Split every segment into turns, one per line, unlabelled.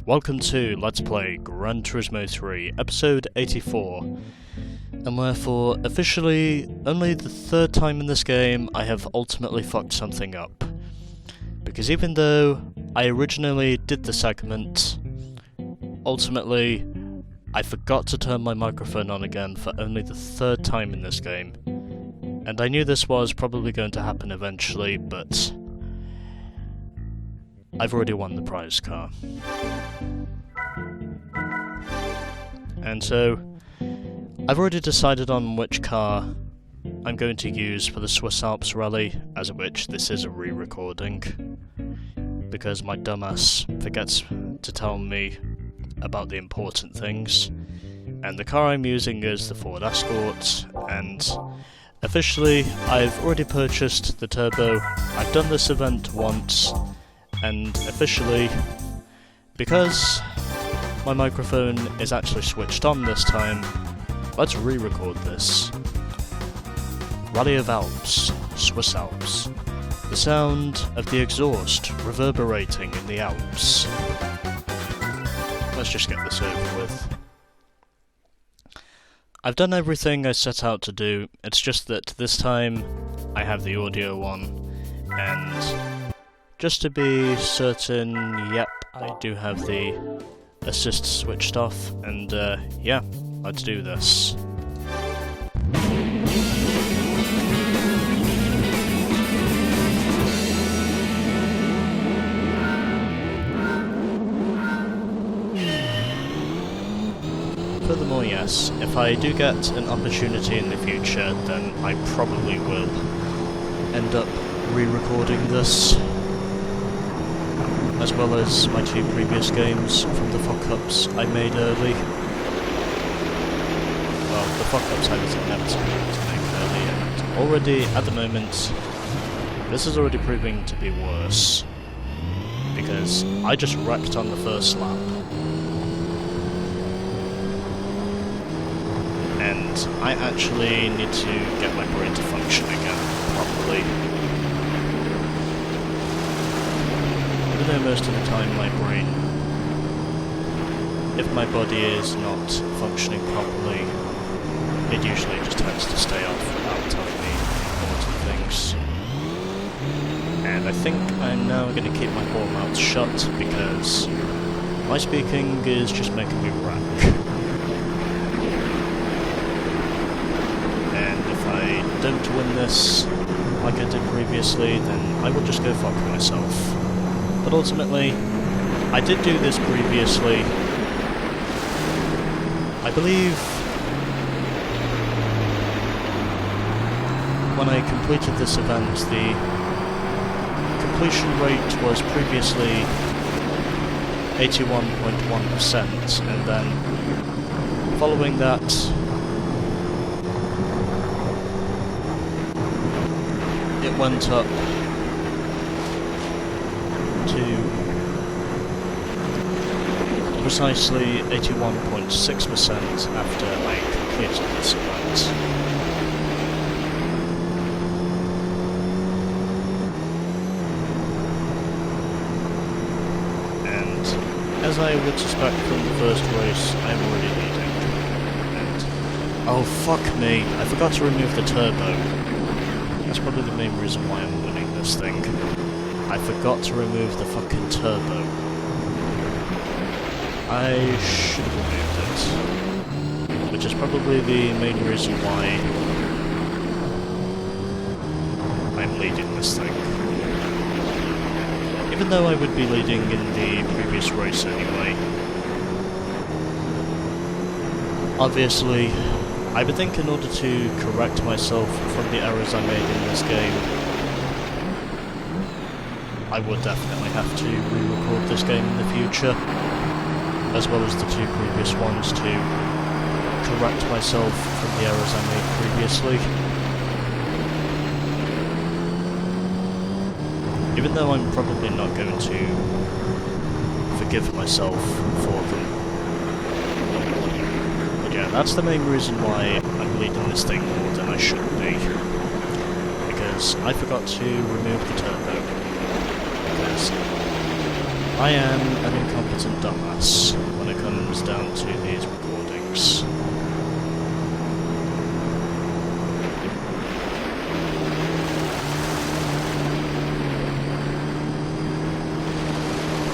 Welcome to Let's Play Gran Turismo 3, episode 84. And wherefore, officially, only the third time in this game I have ultimately fucked something up. Because even though I originally did the segment, ultimately, I forgot to turn my microphone on again for only the third time in this game. And I knew this was probably going to happen eventually, but I've already won the prize car. And so, I've already decided on which car I'm going to use for the Swiss Alps rally, as of which this is a re-recording, because my dumbass forgets to tell me about the important things. And the car I'm using is the Ford Escort, and officially I've already purchased the turbo. I've done this event once, and officially, because my microphone is actually switched on this time, let's re-record this. Rally of Alps, Swiss Alps. The sound of the exhaust reverberating in the Alps. Let's just get this over with. I've done everything I set out to do, it's just that this time I have the audio on, and just to be certain, yep, I do have the assist switched off, and yeah, let's do this. Furthermore, yes, if I do get an opportunity in the future, then I probably will end up re-recording this, as well as my two previous games from the fuck-ups I made early. Well, the fuck-ups I was inevitable to make early, and already, at the moment, this is already proving to be worse, because I just wrecked on the first lap. And I actually need to get my brain to function again, properly. Even though most of the time my brain, if my body is not functioning properly, it usually just tends to stay off without telling me important things. And I think I'm now going to keep my whole mouth shut because my speaking is just making me wreck. Don't win this like I did previously, then I will just go fuck myself. But ultimately, I did do this previously. I believe when I completed this event, the completion rate was previously 81.1%, and then following that, it went up to precisely 81.6% after I completed this event. And as I would suspect from the first race, I'm already leading. And oh fuck me, I forgot to remove the turbo. That's probably the main reason why I'm winning this thing. I forgot to remove the fucking turbo. I should have removed it. Which is probably the main reason why I'm leading this thing. Even though I would be leading in the previous race anyway. Obviously, I would think in order to correct myself from the errors I made in this game, I would definitely have to re-record this game in the future, as well as the two previous ones to correct myself from the errors I made previously. Even though I'm probably not going to forgive myself for them. Yeah, that's the main reason why I'm leading this thing more than I should be. Because I forgot to remove the turbo. Because I am an incompetent dumbass when it comes down to these recordings.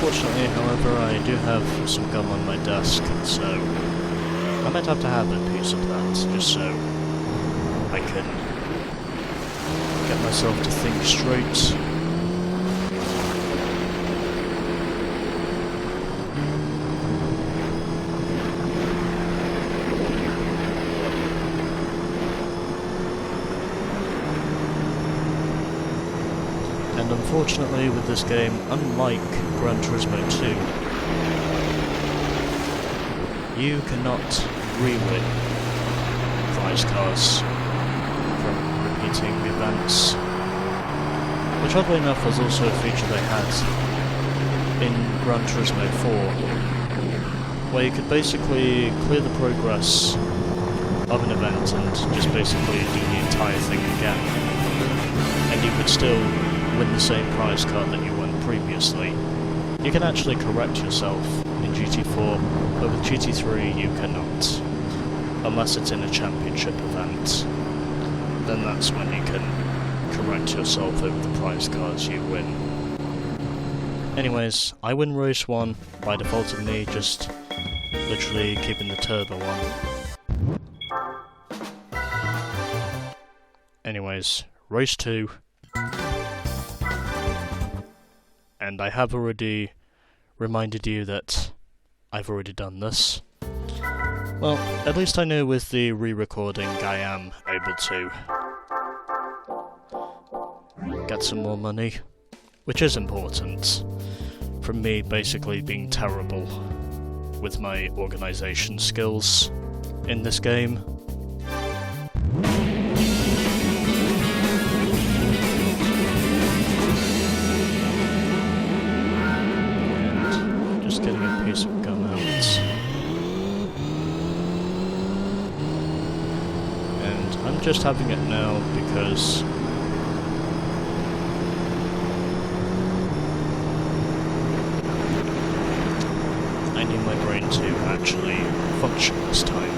Fortunately, however, I do have some gum on my desk, so I might have to have a piece of that, just so I can get myself to think straight. And unfortunately with this game, unlike Gran Turismo 2, you cannot re-win prize cars from repeating events, which oddly enough was also a feature they had in Gran Turismo 4, where you could basically clear the progress of an event and just basically do the entire thing again, and you could still win the same prize card that you won previously. You can actually correct yourself in GT4, but with GT3 you cannot, unless it's in a championship event. Then that's when you can correct yourself over the prize cards you win. Anyways, I win race 1 by default of me just literally keeping the turbo on. Anyways, race 2. And I have already reminded you that I've already done this. Well, at least I know with the re-recording I am able to get some more money, which is important, from me basically being terrible with my organisation skills in this game. Getting a piece of gum out. And I'm just having it now because I need my brain to actually function this time.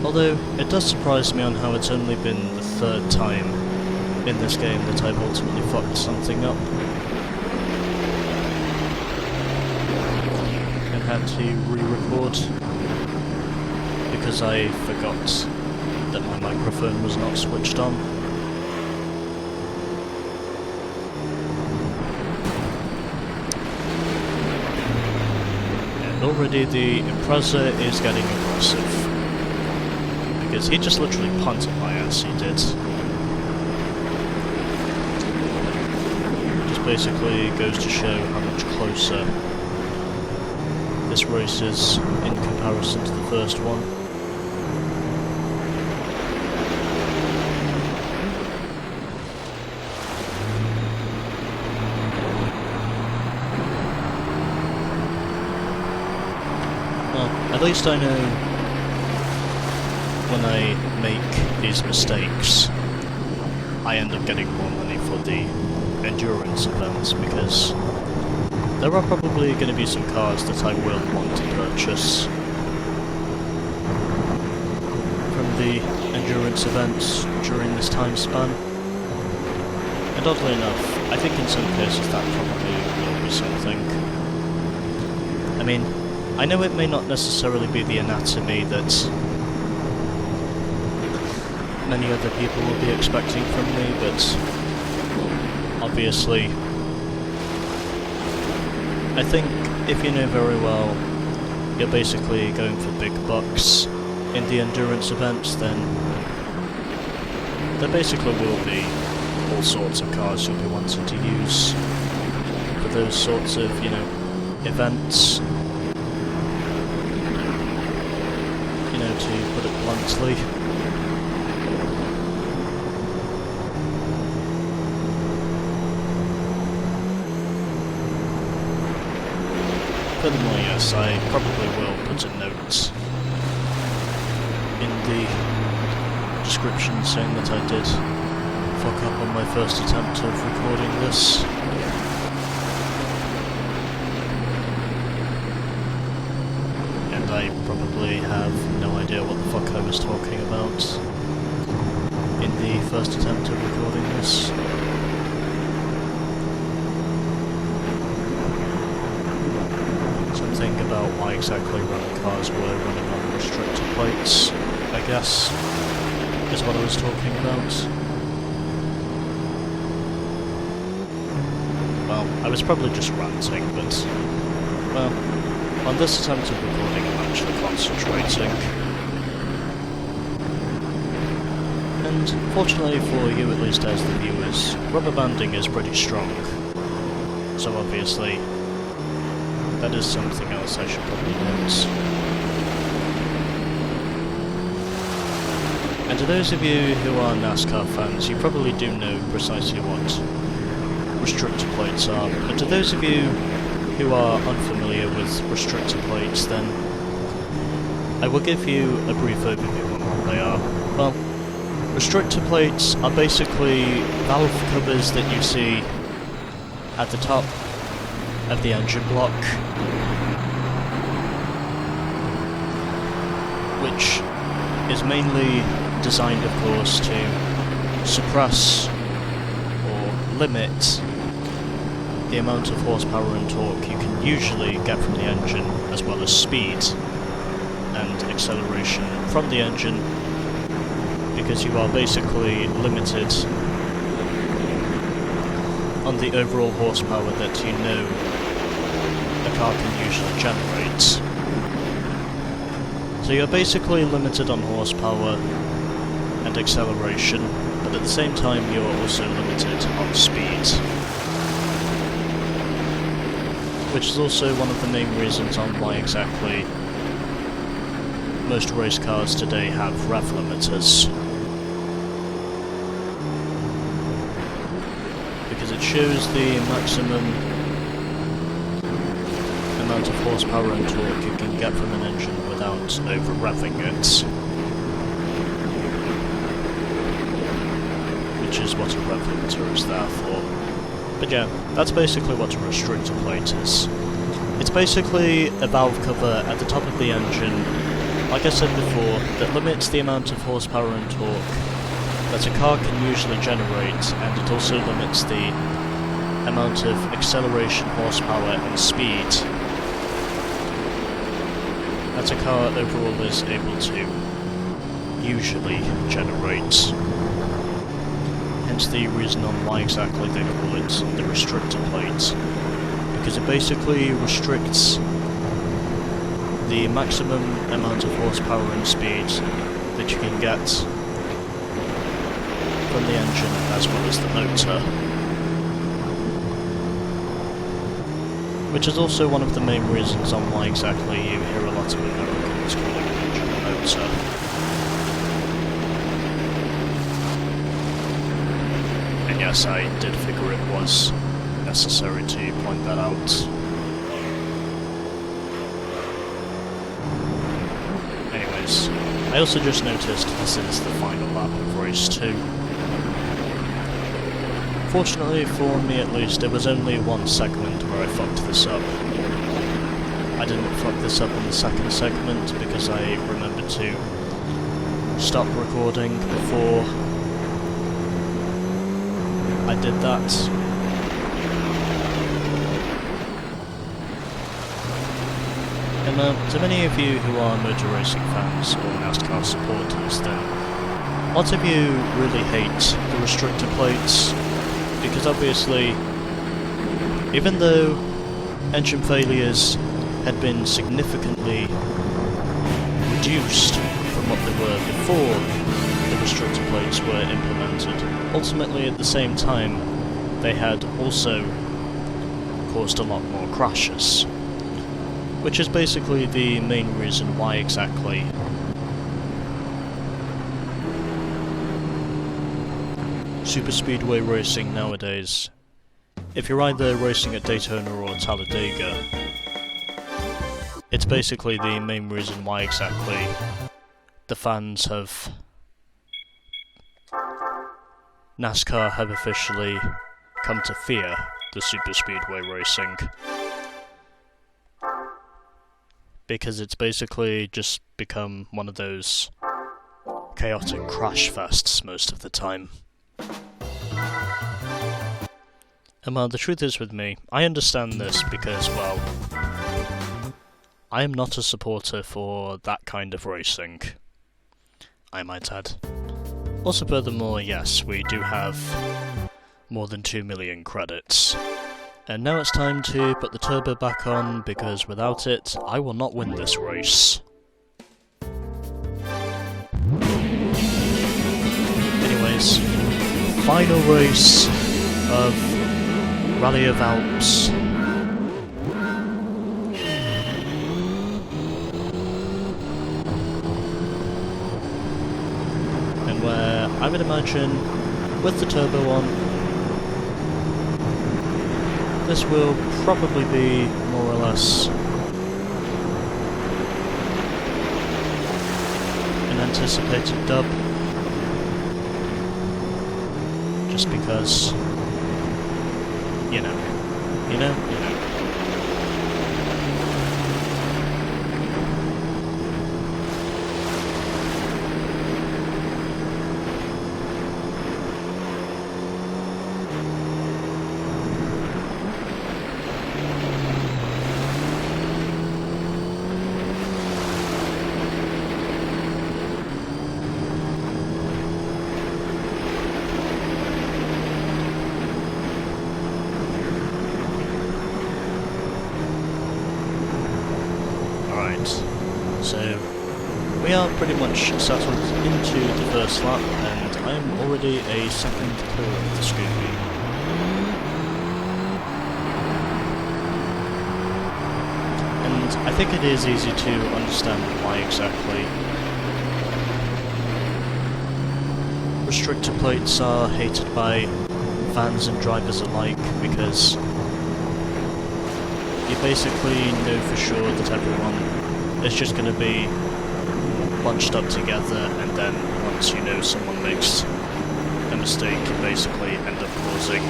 Although, it does surprise me on how it's only been the 3rd time in this game that I've ultimately fucked something up and had to re-record because I forgot that my microphone was not switched on. And already the Impreza is getting aggressive because he just literally punted my ass, he did. Basically goes to show how much closer this race is in comparison to the first one. Well, at least I know when I make these mistakes, I end up getting more money for the endurance events, because there are probably going to be some cars that I will want to purchase from the endurance events during this time span. And oddly enough, I think in some cases that probably will be something. I mean, I know it may not necessarily be the anatomy that many other people will be expecting from me, but obviously, I think if you know very well you're basically going for big bucks in the endurance events, then there basically will be all sorts of cars you'll be wanting to use for those sorts of, you know, events. You know, to put it bluntly. Furthermore, yes, I probably will put a note in the description saying that I did fuck up on my first attempt of recording this. And I probably have no idea what the fuck I was talking about in the first attempt of recording this. Something about why exactly running cars were running on restrictor plates, I guess, is what I was talking about. Well, I was probably just ranting, but, well, on this attempt of recording I'm actually concentrating. And fortunately for you, at least as the viewers, rubber banding is pretty strong. So obviously, that is something else I should probably note. And to those of you who are NASCAR fans, you probably do know precisely what restrictor plates are. And to those of you who are unfamiliar with restrictor plates, then I will give you a brief overview on what they are. Well, restrictor plates are basically valve covers that you see at the top of the engine block, which is mainly designed, of course, to suppress or limit the amount of horsepower and torque you can usually get from the engine, as well as speed and acceleration from the engine, because you are basically limited on the overall horsepower that you know a car can usually generate. So you're basically limited on horsepower and acceleration, but at the same time you're also limited on speed. Which is also one of the main reasons on why exactly most race cars today have rev limiters. Because it shows the maximum amount of horsepower and torque you can get from an engine without over-revving it. Which is what a rev limiter is there for. But yeah, that's basically what a restrictor plate is. It's basically a valve cover at the top of the engine, like I said before, that limits the amount of horsepower and torque that a car can usually generate, and it also limits the amount of acceleration, horsepower and speed that a car overall is able to usually generate. Hence the reason on why exactly they call it the restrictor plate, because it basically restricts the maximum amount of horsepower and speed that you can get from the engine as well as the motor. Which is also one of the main reasons on why exactly you hear a lot of Americans calling an engine a motor. And yes, I did figure it was necessary to point that out. Anyways, I also just noticed this is the final lap of race 2. Fortunately for me at least, there was only one segment where I fucked this up. I didn't fuck this up in the second segment because I remembered to stop recording before I did that. And to many of you who are motor racing fans or NASCAR supporters, then lots of you really hate the restrictor plates, because obviously, even though engine failures had been significantly reduced from what they were before the restrictor plates were implemented, ultimately at the same time they had also caused a lot more crashes. Which is basically the main reason why exactly superspeedway racing nowadays, if you're either racing at Daytona or Talladega, it's basically the main reason why exactly the fans have NASCAR have officially come to fear the super speedway racing. Because it's basically just become one of those chaotic crash fests most of the time. And well, the truth is with me, I understand this because, well, I am not a supporter for that kind of racing, I might add. Also, furthermore, yes, we do have more than 2 million credits. And now it's time to put the turbo back on, because without it, I will not win this race. Anyways, final race of Rally of Alps. And where I would imagine, with the turbo on, this will probably be more or less an anticipated dub. Just because, you know. So, we are pretty much settled into the first lap, and I am already a second clear of the Scooby. And I think it is easy to understand why exactly restrictor plates are hated by fans and drivers alike, because you basically know for sure that everyone is just going to be bunched up together, and then once you know someone makes a mistake, you basically end up causing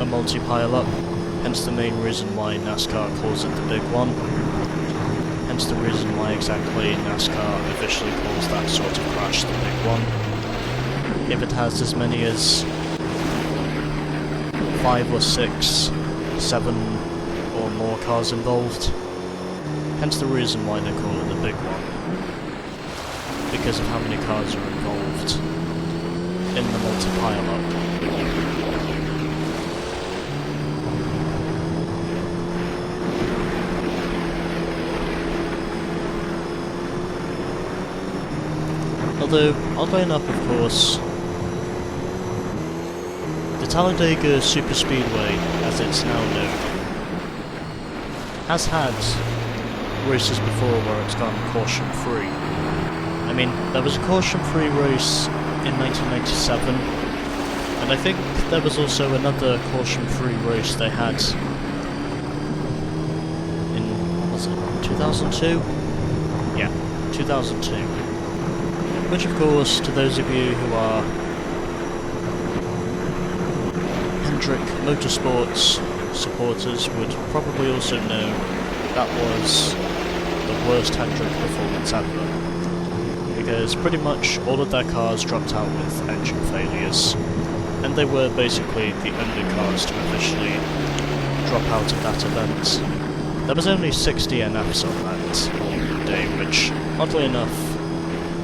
a multi-pile-up, hence the main reason why NASCAR calls it the big one, hence the reason why exactly NASCAR officially calls that sort of crash the big one. If it has as many as 5 or 6, 7 or more cars involved, hence the reason why they call it the big one, because of how many cars are involved in the multi-pile-up. Although, oddly enough, of course, the Talladega Superspeedway, as it's now known, has had races before where it's gone caution-free. I mean, there was a caution-free race in 1997, and I think there was also another caution-free race they had in, was it 2002? Yeah, 2002. Which, of course, to those of you who are Hendrick Motorsports supporters would probably also know that was the worst Hendrick performance ever, because pretty much all of their cars dropped out with engine failures, and they were basically the only cars to officially drop out of that event. There was only 60 NFs on that day, which, oddly enough,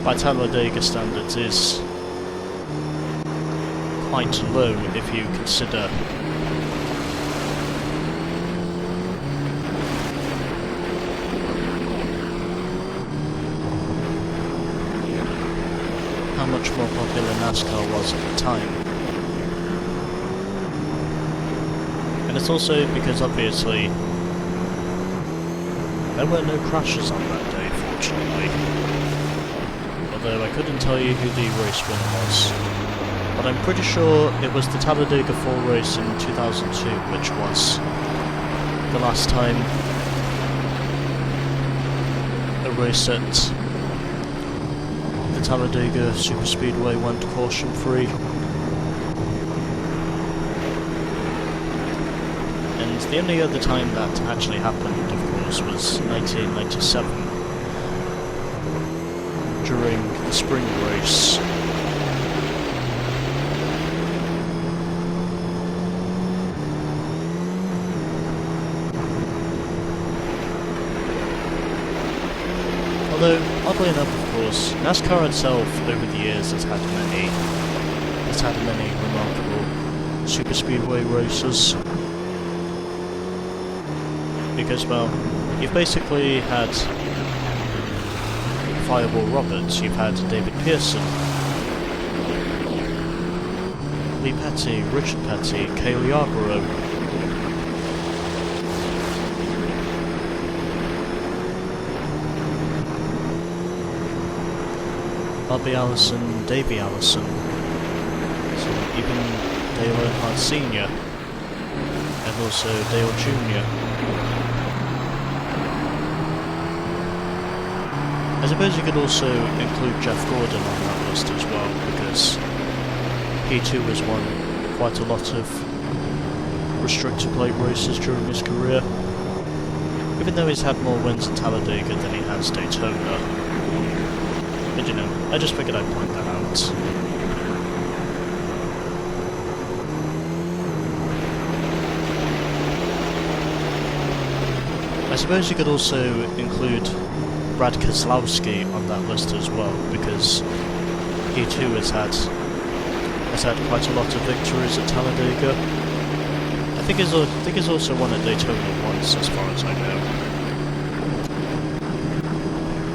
by Talladega standards is quite low if you consider how much more popular NASCAR was at the time. And it's also because obviously there were no crashes on that day, fortunately. Although I couldn't tell you who the race winner was. But I'm pretty sure it was the Talladega 4 race in 2002, which was the last time a race at the Talladega Superspeedway went caution-free. And the only other time that actually happened, of course, was 1997, during the spring race. Although, oddly enough, of course, NASCAR itself over the years has had many remarkable superspeedway races. Because, well, you've basically had Fireball Roberts, you've had David Pearson, Lee Petty, Richard Petty, Cale Yarborough. Bobby Allison, Davey Allison, so even Dale Earnhardt Sr. and also Dale Jr. I suppose you could also include Jeff Gordon on that list as well, because he too has won quite a lot of restricted plate races during his career, even though he's had more wins at Talladega than he has Daytona. But you know, I just figured I'd point that out. I suppose you could also include Brad Keselowski on that list as well, because he too has had quite a lot of victories at Talladega. I think he's also won at Daytona once, as far as I know.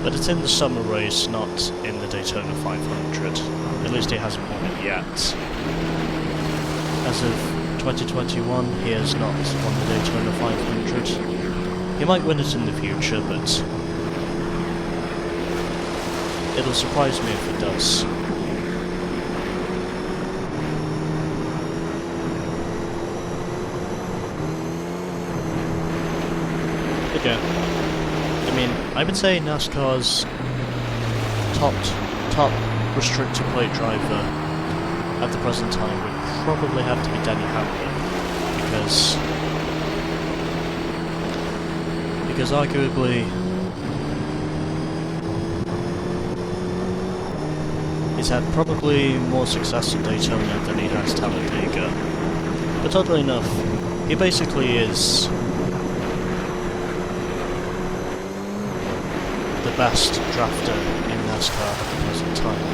But it's in the summer race, not in the Daytona 500. At least he hasn't won it yet. As of 2021, he has not won the Daytona 500. He might win it in the future, but it'll surprise me if it does. Again, I mean, I would say NASCAR's top restricted plate driver at the present time would probably have to be Denny Hamlin, because arguably he's had probably more success at Daytona than he has Talladega. But oddly enough, he basically is the best drafter in NASCAR at the present time.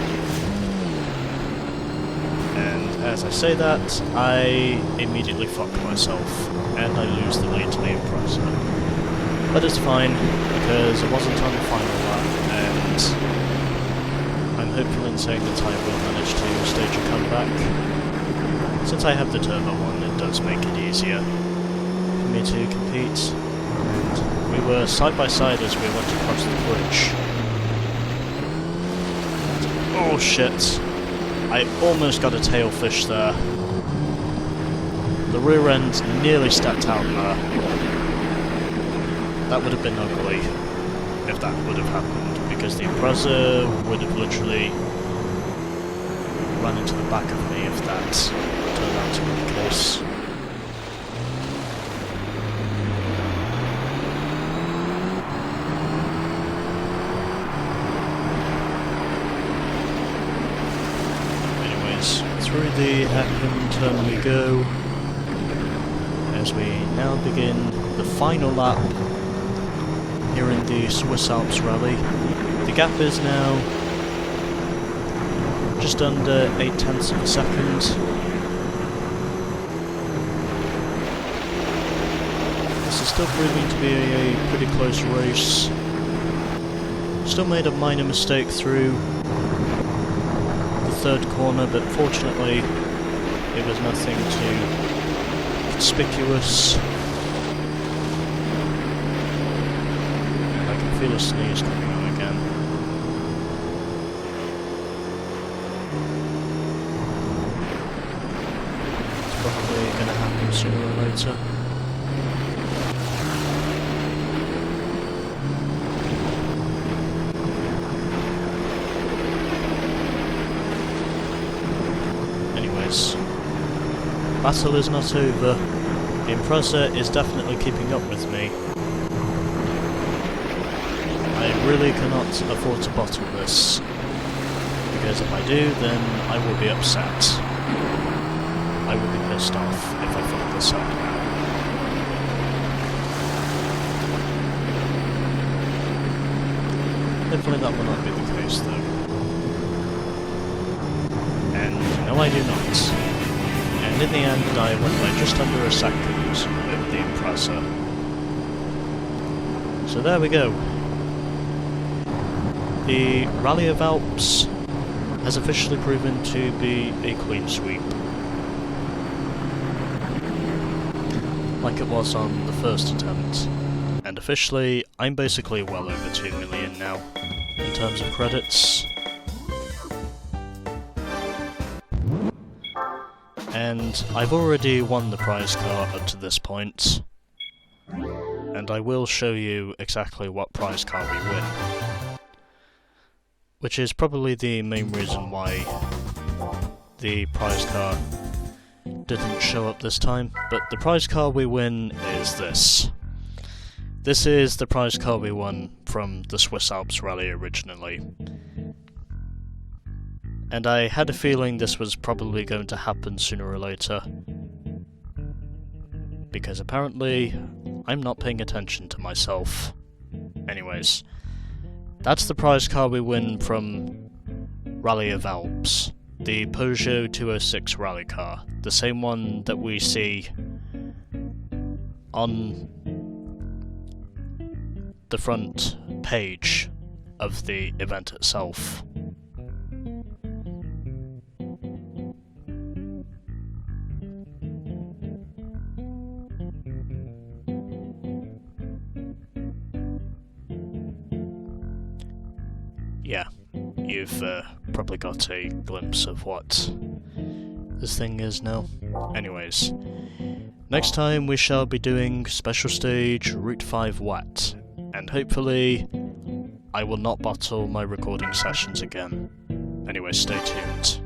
And as I say that, I immediately fuck myself, and I lose the lead to the Impreza. But it's fine, because it wasn't on the final lap, and I'm hopeful in saying that I will manage to stage a comeback. Since I have the turbo one, it does make it easier for me to compete. We were side by side as we went across the bridge. Oh shit! I almost got a tailfish there. The rear end nearly stepped out there. That would have been ugly if that would have happened, because the Impreza would have literally run into the back of me if that turned out to be the case. Anyways, through the hairpin turn we go, as we now begin the final lap here in the Swiss Alps Rally. The gap is now just under 0.8 of a second. This is still proving to be a pretty close race. Still made a minor mistake through the third corner, but fortunately it was nothing too conspicuous. I feel a sneeze coming on again. It's probably going to happen sooner or later. anyways, battle is not over. The Impreza is definitely keeping up with me. I really cannot afford to bottle this, because if I do, then I will be upset. I will be pissed off if I fuck this up now. Hopefully that will not be the case though. And no, I do not. And in the end I went by just under a second over the Impreza. So there we go. The Rally of Alps has officially proven to be a clean sweep. Like it was on the first attempt. And officially, I'm basically well over 2 million now, in terms of credits. And I've already won the prize car up to this point. And I will show you exactly what prize car we win. Which is probably the main reason why the prize car didn't show up this time, but the prize car we win is this. This is the prize car we won from the Swiss Alps rally originally. And I had a feeling this was probably going to happen sooner or later, because apparently I'm not paying attention to myself. Anyways, that's the prize car we win from Rally of Alps, the Peugeot 206 rally car, the same one that we see on the front page of the event itself. Yeah, you've probably got a glimpse of what this thing is now. Anyways, next time we shall be doing Special Stage Route 5 Wet, and hopefully I will not bottle my recording sessions again. Anyway, stay tuned.